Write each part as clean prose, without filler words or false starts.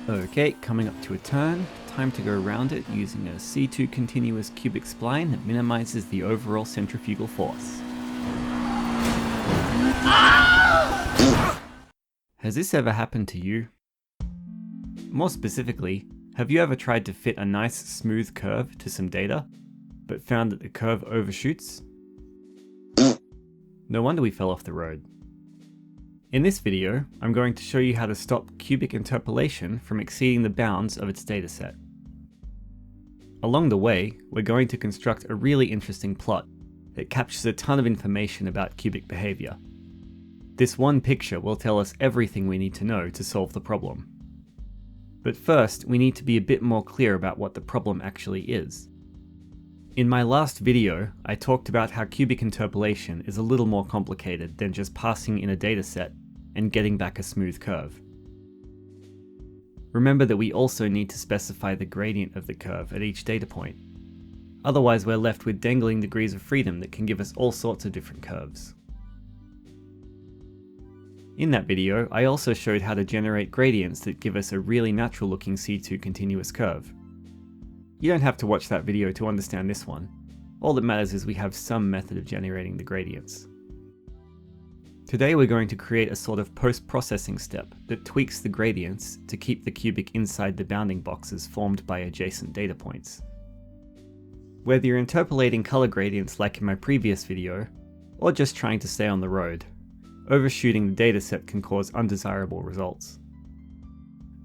Okay, coming up to a turn, time to go around it using a C2 continuous cubic spline that minimizes the overall centrifugal force. Has this ever happened to you? More specifically, have you ever tried to fit a nice smooth curve to some data, but found that the curve overshoots? No wonder we fell off the road. In this video, I'm going to show you how to stop cubic interpolation from exceeding the bounds of its dataset. Along the way, we're going to construct a really interesting plot that captures a ton of information about cubic behavior. This one picture will tell us everything we need to know to solve the problem. But first, we need to be a bit more clear about what the problem actually is. In my last video, I talked about how cubic interpolation is a little more complicated than just passing in a dataset and getting back a smooth curve. Remember that we also need to specify the gradient of the curve at each data point. Otherwise, we're left with dangling degrees of freedom that can give us all sorts of different curves. In that video, I also showed how to generate gradients that give us a really natural looking C2 continuous curve. You don't have to watch that video to understand this one. All that matters is we have some method of generating the gradients. Today we're going to create a sort of post-processing step that tweaks the gradients to keep the cubic inside the bounding boxes formed by adjacent data points. Whether you're interpolating color gradients like in my previous video, or just trying to stay on the road, overshooting the dataset can cause undesirable results.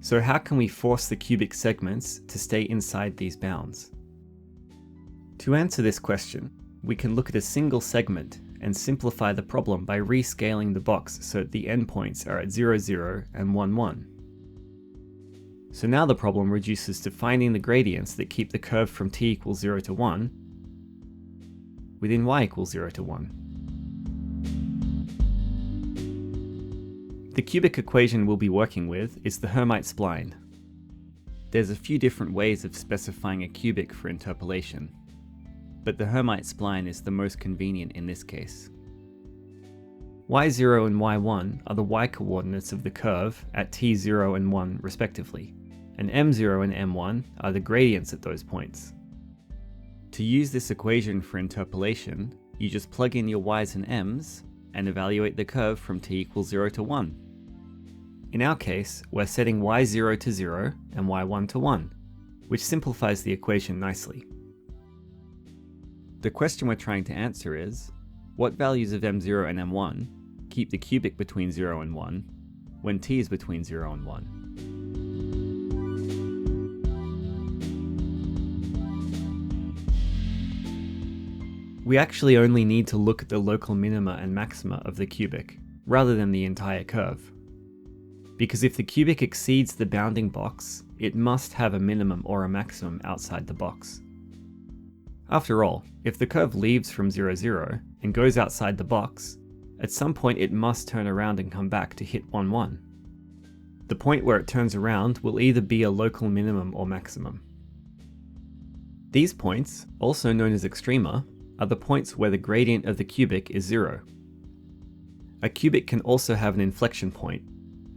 So how can we force the cubic segments to stay inside these bounds? To answer this question, we can look at a single segment and simplify the problem by rescaling the box so that the endpoints are at 0, 0 and 1, 1. So now the problem reduces to finding the gradients that keep the curve from t equals 0 to 1 within y equals 0 to 1. The cubic equation we'll be working with is the hermite spline. There's a few different ways of specifying a cubic for interpolation, but the hermite spline is the most convenient in this case. y0 and y1 are the y-coordinates of the curve at t0 and 1 respectively, and m0 and m1 are the gradients at those points. To use this equation for interpolation, you just plug in your y's and m's and evaluate the curve from t equals 0 to 1. In our case, we're setting y0 to 0 and y1 to 1, which simplifies the equation nicely. The question we're trying to answer is, what values of m0 and m1 keep the cubic between 0 and 1 when t is between 0 and 1? We actually only need to look at the local minima and maxima of the cubic, rather than the entire curve. Because if the cubic exceeds the bounding box, it must have a minimum or a maximum outside the box. After all, if the curve leaves from 0, 0 and goes outside the box, at some point it must turn around and come back to hit 1, 1. The point where it turns around will either be a local minimum or maximum. These points, also known as extrema, are the points where the gradient of the cubic is 0. A cubic can also have an inflection point,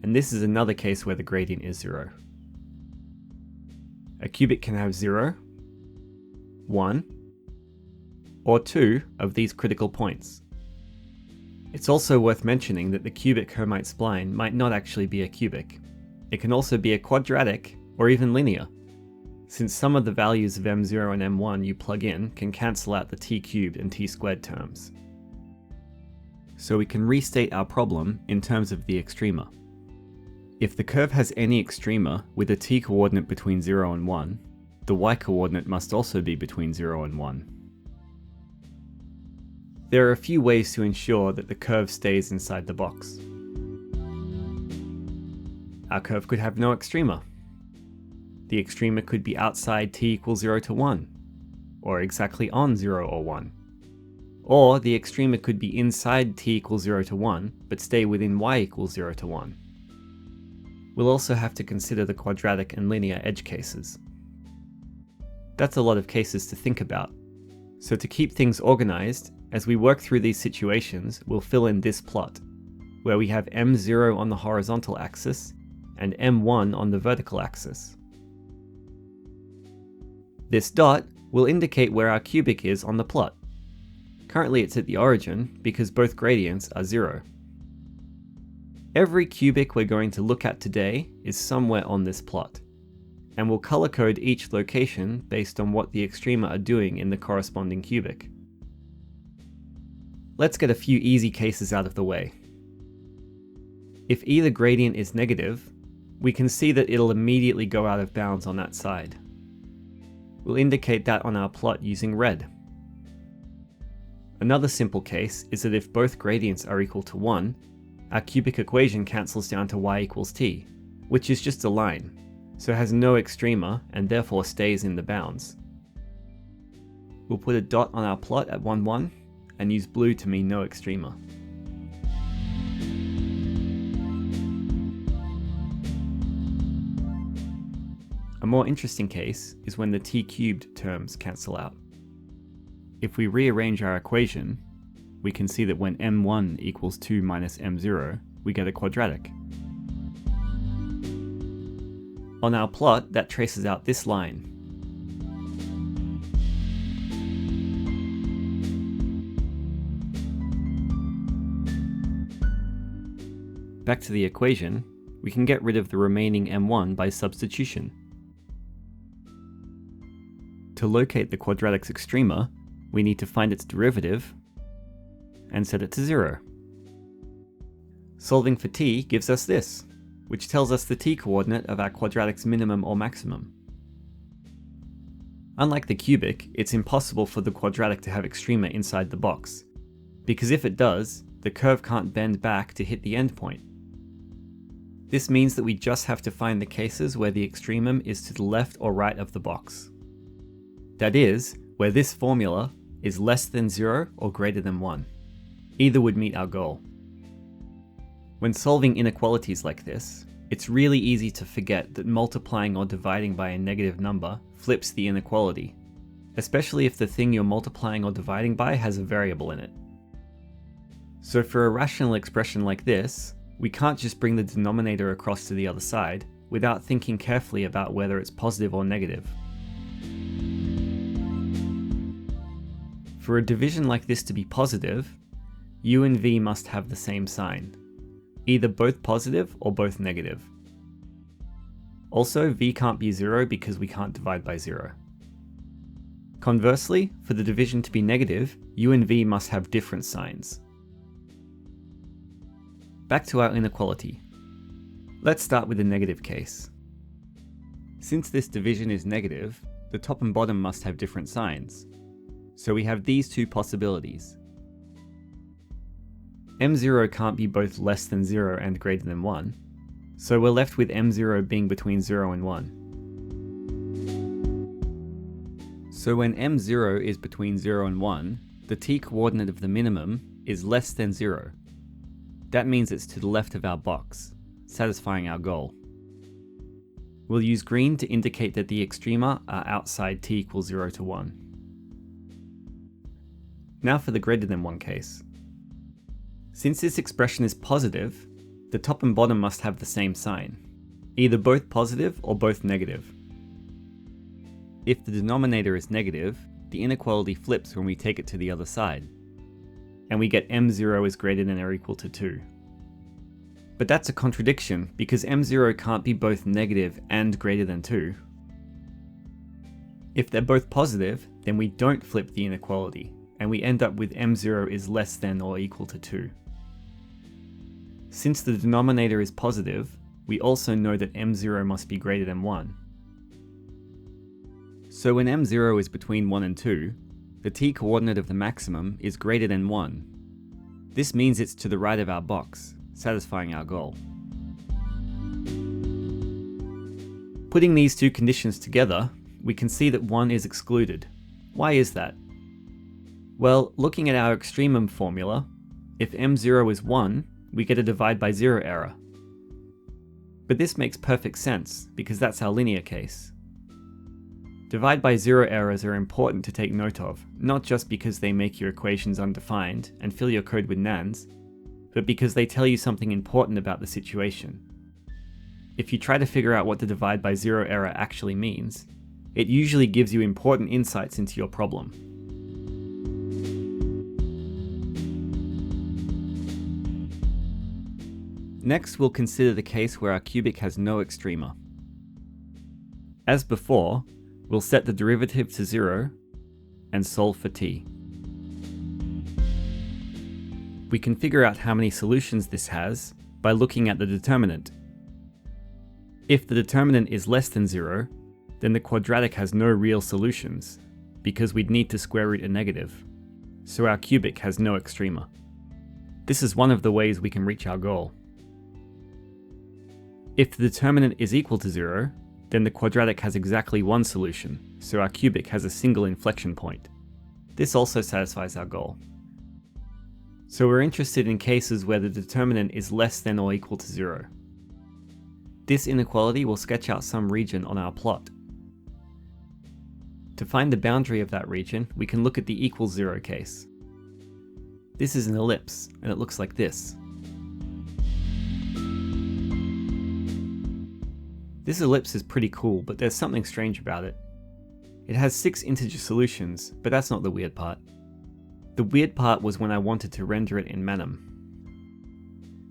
and this is another case where the gradient is 0. A cubic can have 0, 1, or 2 of these critical points. It's also worth mentioning that the cubic hermite spline might not actually be a cubic. It can also be a quadratic or even linear, since some of the values of m0 and m1 you plug in can cancel out the t cubed and t squared terms. So we can restate our problem in terms of the extrema. If the curve has any extrema with a t-coordinate between 0 and 1, the y-coordinate must also be between 0 and 1. There are a few ways to ensure that the curve stays inside the box. Our curve could have no extrema. The extrema could be outside t equals 0 to 1, or exactly on 0 or 1. Or the extrema could be inside t equals 0 to 1, but stay within y equals 0 to 1. We'll also have to consider the quadratic and linear edge cases. That's a lot of cases to think about. So to keep things organized, as we work through these situations, we'll fill in this plot, where we have m0 on the horizontal axis and M1 on the vertical axis. This dot will indicate where our cubic is on the plot. Currently it's at the origin because both gradients are 0. Every cubic we're going to look at today is somewhere on this plot, and we'll color code each location based on what the extrema are doing in the corresponding cubic. Let's get a few easy cases out of the way. If either gradient is negative, we can see that it'll immediately go out of bounds on that side. We'll indicate that on our plot using red. Another simple case is that if both gradients are equal to 1, our cubic equation cancels down to y equals t, which is just a line, so has no extrema and therefore stays in the bounds. We'll put a dot on our plot at 1, 1, and use blue to mean no extrema. A more interesting case is when the t cubed terms cancel out. If we rearrange our equation, we can see that when m1 equals 2 minus m0, we get a quadratic. On our plot, that traces out this line. Back to the equation, we can get rid of the remaining m1 by substitution. To locate the quadratic's extrema, we need to find its derivative and set it to 0. Solving for t gives us this, which tells us the t-coordinate of our quadratic's minimum or maximum. Unlike the cubic, it's impossible for the quadratic to have extrema inside the box, because if it does, the curve can't bend back to hit the endpoint. This means that we just have to find the cases where the extremum is to the left or right of the box. That is, where this formula is less than 0 or greater than 1. Either would meet our goal. When solving inequalities like this, it's really easy to forget that multiplying or dividing by a negative number flips the inequality, especially if the thing you're multiplying or dividing by has a variable in it. So for a rational expression like this, we can't just bring the denominator across to the other side without thinking carefully about whether it's positive or negative. For a division like this to be positive, u and v must have the same sign, either both positive or both negative. Also, v can't be 0 because we can't divide by 0. Conversely, for the division to be negative, u and v must have different signs. Back to our inequality. Let's start with the negative case. Since this division is negative, the top and bottom must have different signs. So we have these two possibilities. m0 can't be both less than 0 and greater than 1, so we're left with m0 being between 0 and 1. So when m0 is between 0 and 1, the t-coordinate of the minimum is less than 0. That means it's to the left of our box, satisfying our goal. We'll use green to indicate that the extrema are outside t equals 0 to 1. Now for the greater than 1 case. Since this expression is positive, the top and bottom must have the same sign, either both positive or both negative. If the denominator is negative, the inequality flips when we take it to the other side, and we get m0 is greater than or equal to 2. But that's a contradiction because m0 can't be both negative and greater than 2. If they're both positive, then we don't flip the inequality, and we end up with m0 is less than or equal to 2. Since the denominator is positive, we also know that m0 must be greater than 1. So when m0 is between 1 and 2, the t-coordinate of the maximum is greater than 1. This means it's to the right of our box, satisfying our goal. Putting these two conditions together, we can see that 1 is excluded. Why is that? Well, looking at our extremum formula, if m0 is 1, we get a divide by 0 error. But this makes perfect sense, because that's our linear case. Divide by 0 errors are important to take note of, not just because they make your equations undefined and fill your code with nans, but because they tell you something important about the situation. if you try to figure out what the divide by zero error actually means, it usually gives you important insights into your problem. Next, we'll consider the case where our cubic has no extrema. As before, we'll set the derivative to 0 and solve for t. We can figure out how many solutions this has by looking at the determinant. If the determinant is less than 0, then the quadratic has no real solutions, because we'd need to square root a negative, so our cubic has no extrema. This is one of the ways we can reach our goal. If the determinant is equal to 0, then the quadratic has exactly one solution, so our cubic has a single inflection point. This also satisfies our goal. So we're interested in cases where the determinant is less than or equal to 0. This inequality will sketch out some region on our plot. To find the boundary of that region, we can look at the equals 0 case. This is an ellipse, and it looks like this. This ellipse is pretty cool, but there's something strange about it. It has 6 integer solutions, but that's not the weird part. The weird part was when I wanted to render it in Manum.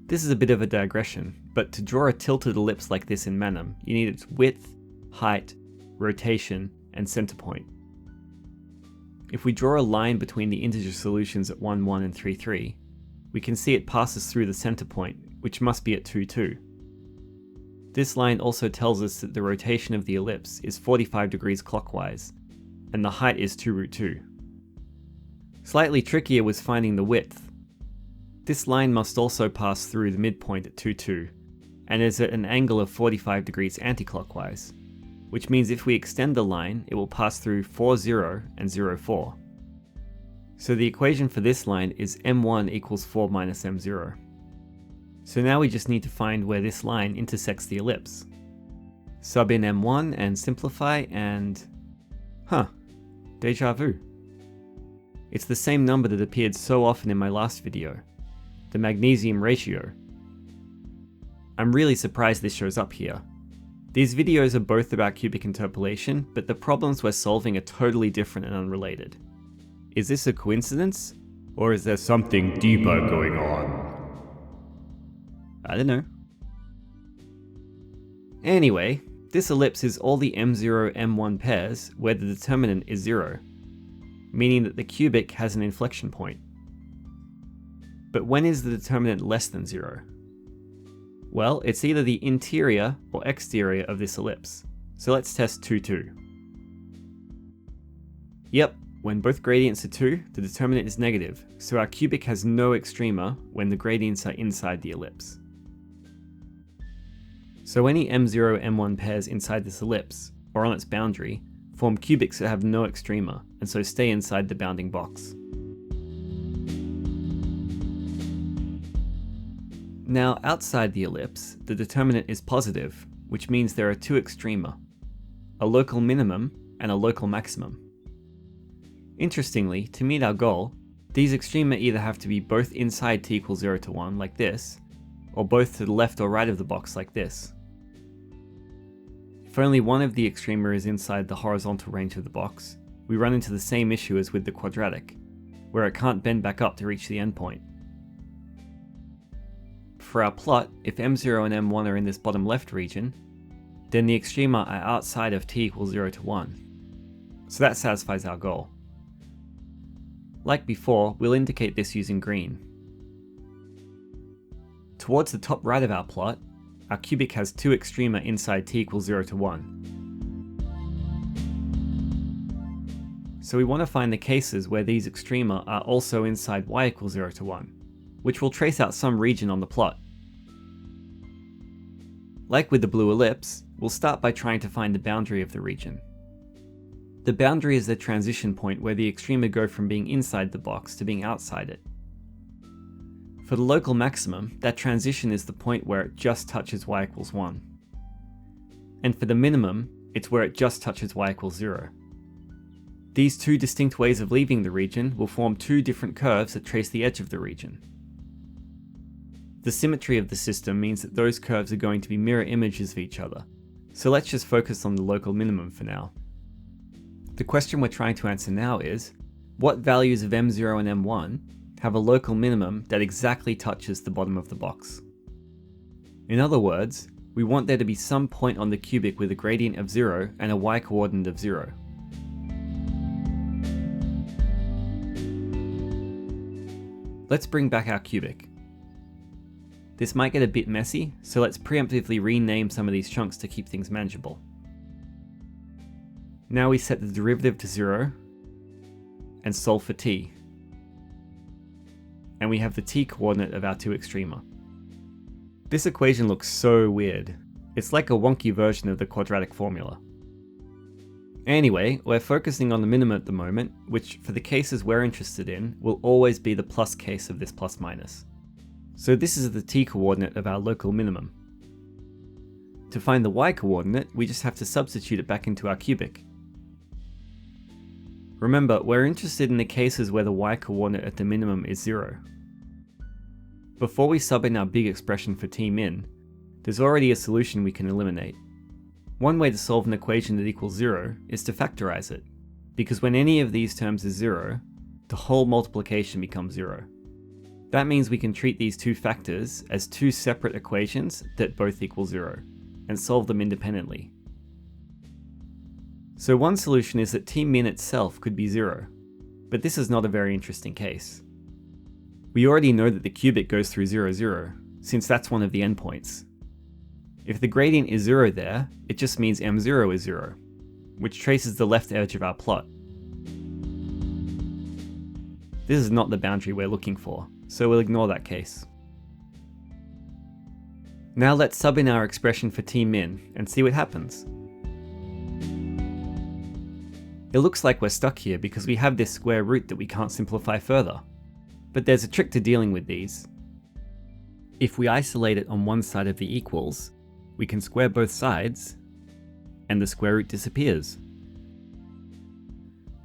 This is a bit of a digression, but to draw a tilted ellipse like this in Manum, you need its width, height, rotation, and center point. If we draw a line between the integer solutions at 1, 1 and 3, 3, we can see it passes through the center point, which must be at 2, 2. This line also tells us that the rotation of the ellipse is 45 degrees clockwise, and the height is 2 root 2. Slightly trickier was finding the width. This line must also pass through the midpoint at 2, 2, and is at an angle of 45 degrees anticlockwise, which means if we extend the line, it will pass through 4, 0 and 0, 4. So the equation for this line is m1 equals 4 minus m0. So now we just need to find where this line intersects the ellipse. Sub in m1 and simplify and... deja vu. It's the same number that appeared so often in my last video, the magnesium ratio. I'm really surprised this shows up here. These videos are both about cubic interpolation, but the problems we're solving are totally different and unrelated. Is this a coincidence? Or is there something deeper going on? I don't know. Anyway, this ellipse is all the m0, m1 pairs where the determinant is 0, meaning that the cubic has an inflection point. But when is the determinant less than 0? Well, it's either the interior or exterior of this ellipse, so let's test 2, 2. Yep, when both gradients are 2, the determinant is negative, so our cubic has no extrema when the gradients are inside the ellipse. So any m0, m1 pairs inside this ellipse, or on its boundary, form cubics that have no extrema, and so stay inside the bounding box. Now, outside the ellipse, the determinant is positive, which means there are 2 extrema, a local minimum and a local maximum. Interestingly, to meet our goal, these extrema either have to be both inside t equals 0 to 1, like this, or both to the left or right of the box, like this. If only one of the extrema is inside the horizontal range of the box, we run into the same issue as with the quadratic, where it can't bend back up to reach the endpoint. For our plot, if m0 and m1 are in this bottom left region, then the extrema are outside of t equals 0 to 1. So that satisfies our goal. Like before, we'll indicate this using green. Towards the top right of our plot, our cubic has 2 extrema inside t equals 0 to 1. So we want to find the cases where these extrema are also inside y equals 0 to 1, which will trace out some region on the plot. Like with the blue ellipse, we'll start by trying to find the boundary of the region. The boundary is the transition point where the extrema go from being inside the box to being outside it. For the local maximum, that transition is the point where it just touches y equals 1. And for the minimum, it's where it just touches y equals 0. These 2 distinct ways of leaving the region will form 2 different curves that trace the edge of the region. The symmetry of the system means that those curves are going to be mirror images of each other, so let's just focus on the local minimum for now. The question we're trying to answer now is, what values of m0 and m1 have a local minimum that exactly touches the bottom of the box? In other words, we want there to be some point on the cubic with a gradient of 0 and a y-coordinate of 0. Let's bring back our cubic. This might get a bit messy, so let's preemptively rename some of these chunks to keep things manageable. Now we set the derivative to 0 and solve for t. And we have the t-coordinate of our two extrema. This equation looks so weird. It's like a wonky version of the quadratic formula. Anyway, we're focusing on the minimum at the moment, which for the cases we're interested in will always be the plus case of this plus minus. So this is the t-coordinate of our local minimum. To find the y-coordinate, we just have to substitute it back into our cubic. Remember, we're interested in the cases where the y-coordinate at the minimum is 0. Before we sub in our big expression for t-min, there's already a solution we can eliminate. One way to solve an equation that equals 0 is to factorize it, because when any of these terms is 0, the whole multiplication becomes 0. That means we can treat these two factors as two separate equations that both equal 0, and solve them independently. So one solution is that t-min itself could be 0, but this is not a very interesting case. We already know that the cubic goes through 0, 0, since that's one of the endpoints. If the gradient is 0 there, it just means m0 is 0, which traces the left edge of our plot. This is not the boundary we're looking for, so we'll ignore that case. Now let's sub in our expression for t-min and see what happens. It looks like we're stuck here because we have this square root that we can't simplify further. But there's a trick to dealing with these. If we isolate it on one side of the equals, we can square both sides, and the square root disappears.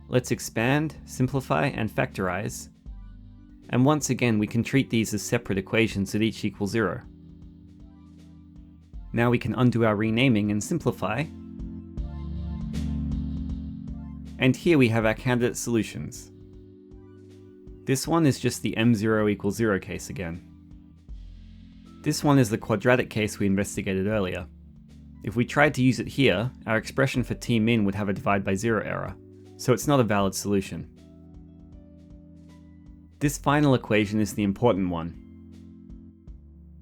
Let's expand, simplify, and factorize, and once again we can treat these as separate equations that each equal 0. Now we can undo our renaming and simplify, and here we have our candidate solutions. This one is just the m0 equals 0 case again. This one is the quadratic case we investigated earlier. If we tried to use it here, our expression for t-min would have a divide by 0 error, so it's not a valid solution. This final equation is the important one.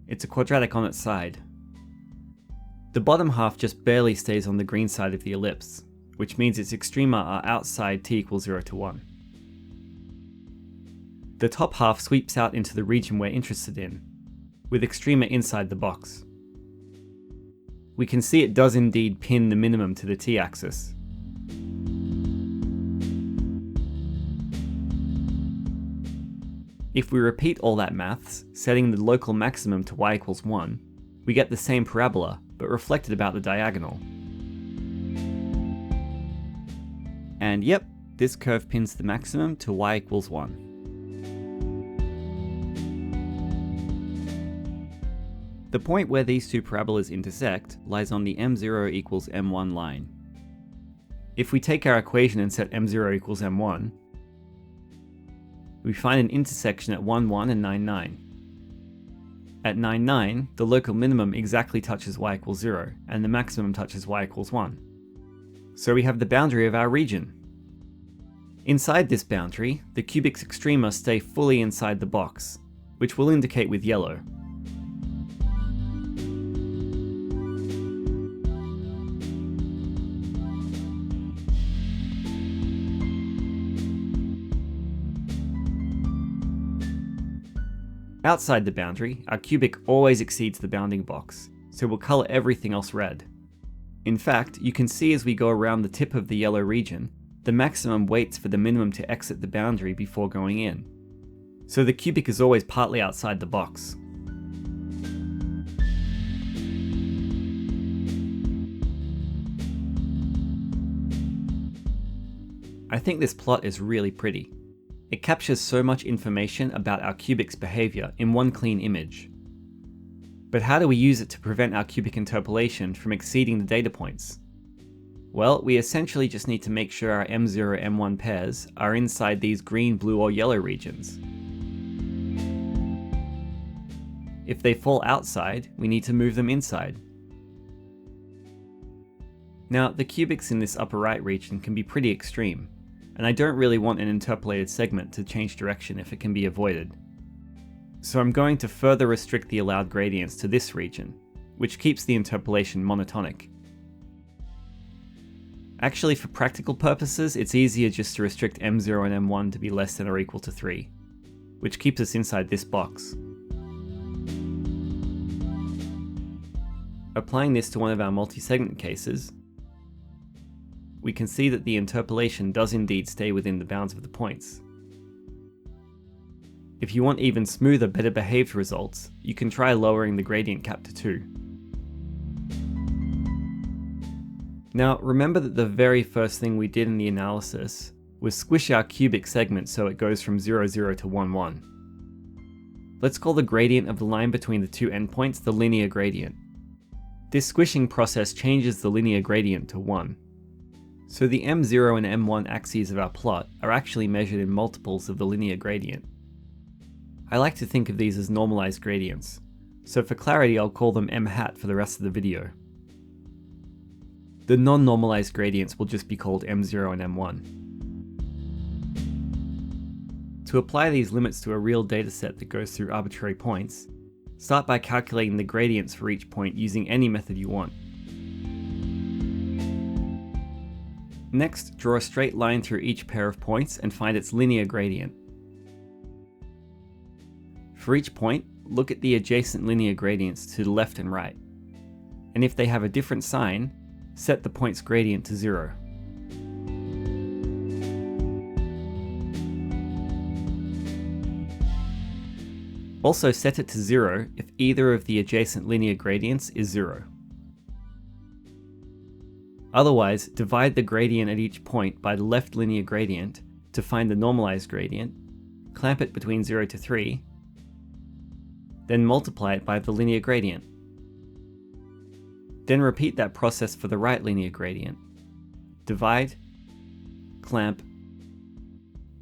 It's a quadratic on its side. The bottom half just barely stays on the green side of the ellipse, which means its extrema are outside t equals 0 to 1. The top half sweeps out into the region we're interested in, with extrema inside the box. We can see it does indeed pin the minimum to the t-axis. If we repeat all that maths, setting the local maximum to y equals 1, we get the same parabola, but reflected about the diagonal. And yep, this curve pins the maximum to y equals 1. The point where these two parabolas intersect lies on the m0 equals m1 line. If we take our equation and set m0 equals m1, we find an intersection at 1, 1 and 9, 9. At 9, 9, the local minimum exactly touches y equals 0, and the maximum touches y equals 1. So we have the boundary of our region. Inside this boundary, the cubic's extrema stay fully inside the box, which we'll indicate with yellow. Outside the boundary, our cubic always exceeds the bounding box, so we'll colour everything else red. In fact, you can see as we go around the tip of the yellow region, the maximum waits for the minimum to exit the boundary before going in. So the cubic is always partly outside the box. I think this plot is really pretty. It captures so much information about our cubic's behaviour in one clean image. But how do we use it to prevent our cubic interpolation from exceeding the data points? Well, we essentially just need to make sure our M0, M1 pairs are inside these green, blue, or yellow regions. If they fall outside, we need to move them inside. Now, the cubics in this upper right region can be pretty extreme, and I don't really want an interpolated segment to change direction if it can be avoided. So I'm going to further restrict the allowed gradients to this region, which keeps the interpolation monotonic. Actually, for practical purposes, it's easier just to restrict M0 and M1 to be less than or equal to 3, which keeps us inside this box. Applying this to one of our multi-segment cases, we can see that the interpolation does indeed stay within the bounds of the points. If you want even smoother, better behaved results, you can try lowering the gradient cap to 2. Now, remember that the very first thing we did in the analysis was squish our cubic segment so it goes from 0, 0 to 1, 1. Let's call the gradient of the line between the two endpoints the linear gradient. This squishing process changes the linear gradient to 1. So the M0 and M1 axes of our plot are actually measured in multiples of the linear gradient. I like to think of these as normalized gradients, so for clarity I'll call them M hat for the rest of the video. The non-normalized gradients will just be called M0 and M1. To apply these limits to a real dataset that goes through arbitrary points, start by calculating the gradients for each point using any method you want. Next, draw a straight line through each pair of points and find its linear gradient. For each point, look at the adjacent linear gradients to the left and right, and if they have a different sign, set the point's gradient to 0. Also set it to 0 if either of the adjacent linear gradients is 0. Otherwise, divide the gradient at each point by the left linear gradient to find the normalized gradient, clamp it between 0 to 3, then multiply it by the linear gradient. Then repeat that process for the right linear gradient. Divide, clamp,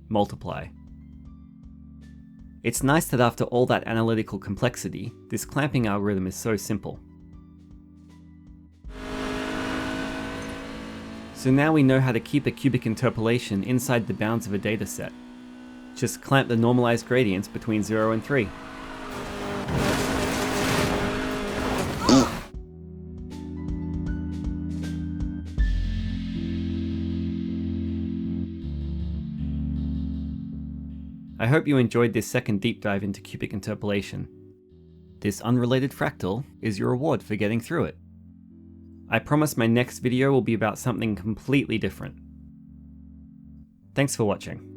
multiply. It's nice that after all that analytical complexity, this clamping algorithm is so simple. So now we know how to keep a cubic interpolation inside the bounds of a dataset. Just clamp the normalized gradients between 0 and 3. I hope you enjoyed this second deep dive into cubic interpolation. This unrelated fractal is your reward for getting through it. I promise my next video will be about something completely different. Thanks for watching.